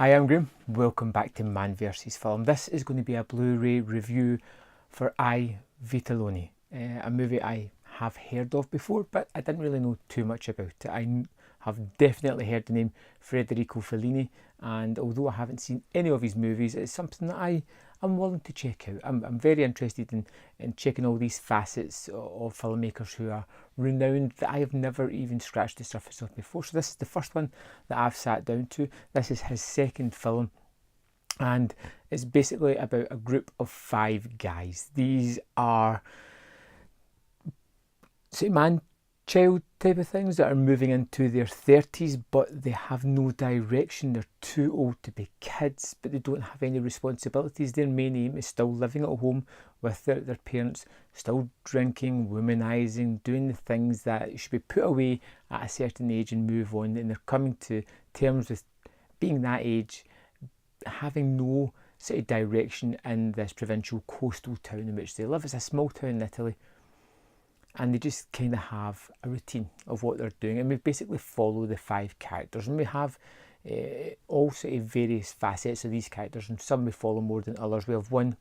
Hi, I'm Graham. Welcome back to Man vs Film. This is going to be a Blu Ray review for I Vitelloni, a movie I have heard of before, but I didn't really know too much about it. I have definitely heard the name Federico Fellini, and although I haven't seen any of his movies, it's something that I'm willing to check out. I'm very interested in checking all these facets of filmmakers who are renowned that I have never even scratched the surface of before. So this is the first one that I've sat down to. This is his second film, and it's basically about a group of 5 guys. These are man-child type of things that are moving into their 30s, but they have no direction. They're too old to be kids, but they don't have any responsibilities. Their main aim is still living at home with their parents, still drinking, womanizing, doing the things that should be put away at a certain age and move on. And they're coming to terms with being that age, having no sort of direction in this provincial coastal town in which they live. It's a small town in Italy, and they just kind of have a routine of what they're doing. And we basically follow the 5 characters, and we have all sort of various facets of these characters, and some we follow more than others. We have one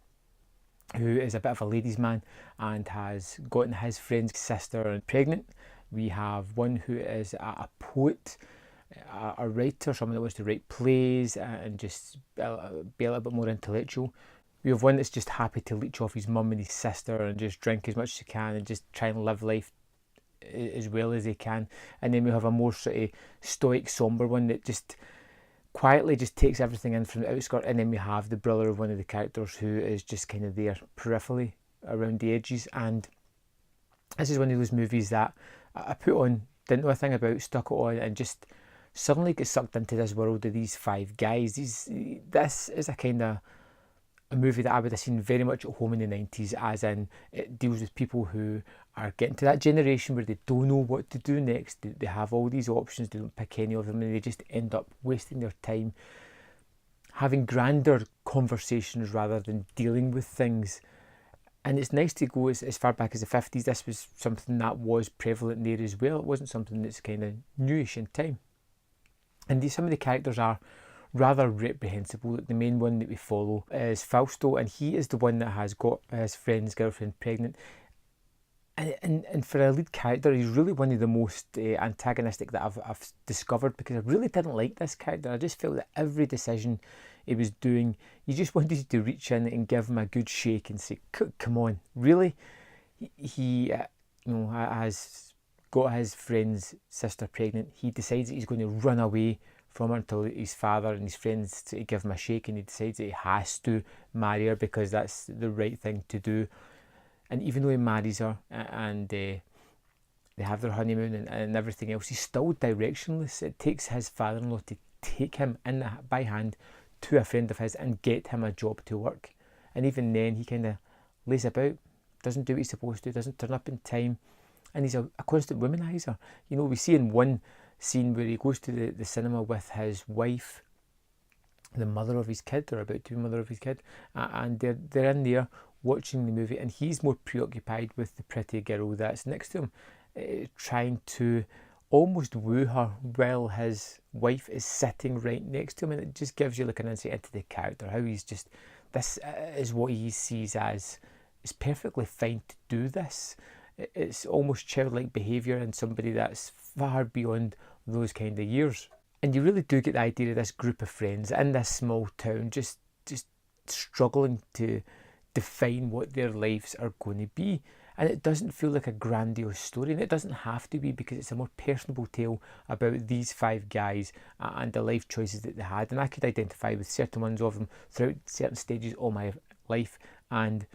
who is a bit of a ladies' man and has gotten his friend's sister pregnant. We have one who is a poet, a writer, someone that wants to write plays and just be a little bit more intellectual. We have one that's just happy to leech off his mum and his sister and just drink as much as he can and just try and live life as well as he can. And then we have a more sort of stoic, sombre one that just quietly just takes everything in from the outskirt. And then we have the brother of one of the characters who is just kind of there peripherally around the edges. And this is one of those movies that I put on, didn't know a thing about, stuck it on, and just suddenly get sucked into this world of these 5 guys. This is a kind of a movie that I would have seen very much at home in the 90s, as in it deals with people who are getting to that generation where they don't know what to do next. They have all these options, they don't pick any of them, and they just end up wasting their time having grander conversations rather than dealing with things. And it's nice to go as far back as the 50s. This was something that was prevalent there as well. It wasn't something that's kind of newish in time. And some of the characters are rather reprehensible. The main one that we follow is Fausto, and he is the one that has got his friend's girlfriend pregnant. And for a lead character, he's really one of the most antagonistic that I've discovered, because I really didn't like this character. I just felt that every decision he was doing, you just wanted to reach in and give him a good shake and say, "Come on, really?" He has got his friend's sister pregnant. He decides that he's going to run away from her until his father and his friends to give him a shake, and he decides that he has to marry her because that's the right thing to do. And even though he marries her and they have their honeymoon and everything else, he's still directionless. It takes his father-in-law to take him by hand to a friend of his and get him a job to work. And even then he kind of lays about, doesn't do what he's supposed to, doesn't turn up in time, and he's a constant womanizer. You know, we see in one scene where he goes to the cinema with his wife, the mother of his kid, or about to be mother of his kid, and they're in there watching the movie, and he's more preoccupied with the pretty girl that's next to him, trying to almost woo her while his wife is sitting right next to him. And it just gives you like an insight into the character, how he's just, this is what he sees as, it's perfectly fine to do this. It's almost childlike behaviour in somebody that's far beyond those kind of years. And you really do get the idea of this group of friends in this small town just struggling to define what their lives are going to be. And it doesn't feel like a grandiose story, and it doesn't have to be, because it's a more personable tale about these 5 guys and the life choices that they had. And I could identify with certain ones of them throughout certain stages of my life, and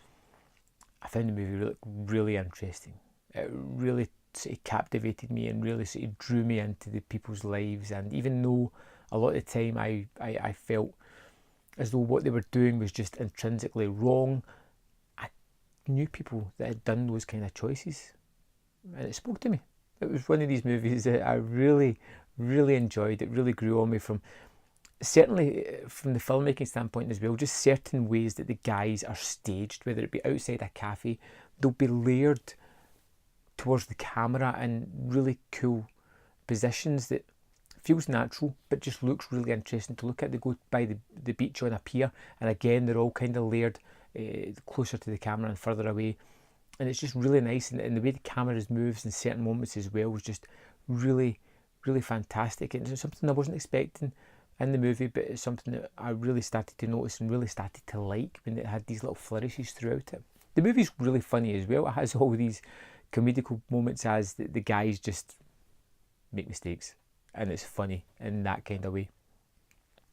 I found the movie really interesting. It really sort of captivated me and really sort of drew me into the people's lives. And even though a lot of the time I felt as though what they were doing was just intrinsically wrong, I knew people that had done those kind of choices, and it spoke to me. It was one of these movies that I really enjoyed. It really grew on me, certainly from the filmmaking standpoint as well. Just certain ways that the guys are staged, whether it be outside a cafe, they'll be layered towards the camera in really cool positions that feels natural, but just looks really interesting to look at. They go by the beach on a pier, and again, they're all kind of layered closer to the camera and further away. And it's just really nice, and the way the camera moves in certain moments as well was just really, really fantastic. And it's something I wasn't expecting in the movie, but it's something that I really started to notice and really started to like when it had these little flourishes throughout it. The movie's really funny as well. It has all these comedical moments as the guys just make mistakes, and it's funny in that kind of way.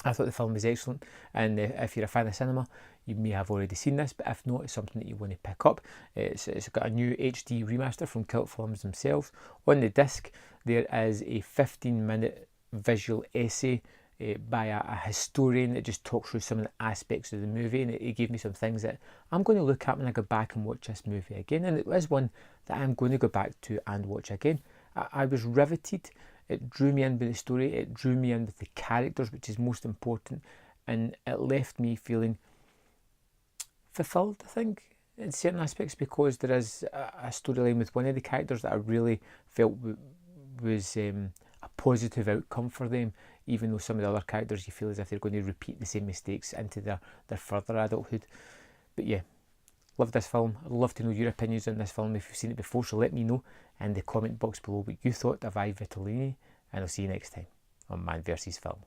I thought the film was excellent, and if you're a fan of cinema, you may have already seen this, but if not, it's something that you want to pick up. It's got a new HD remaster from Cult Films themselves. On the disc, there is a 15-minute visual essay by a historian that just talks through some of the aspects of the movie, and it gave me some things that I'm going to look at when I go back and watch this movie again, and it is one that I'm going to go back to and watch again. I was riveted. It drew me in with the story, it drew me in with the characters, which is most important, and it left me feeling fulfilled, I think, in certain aspects, because there is a storyline with one of the characters that I really felt was a positive outcome for them, even though some of the other characters you feel as if they're going to repeat the same mistakes into their further adulthood. But yeah, love this film. I'd love to know your opinions on this film if you've seen it before, so let me know in the comment box below what you thought of I Vitelloni, and I'll see you next time on Man vs Film.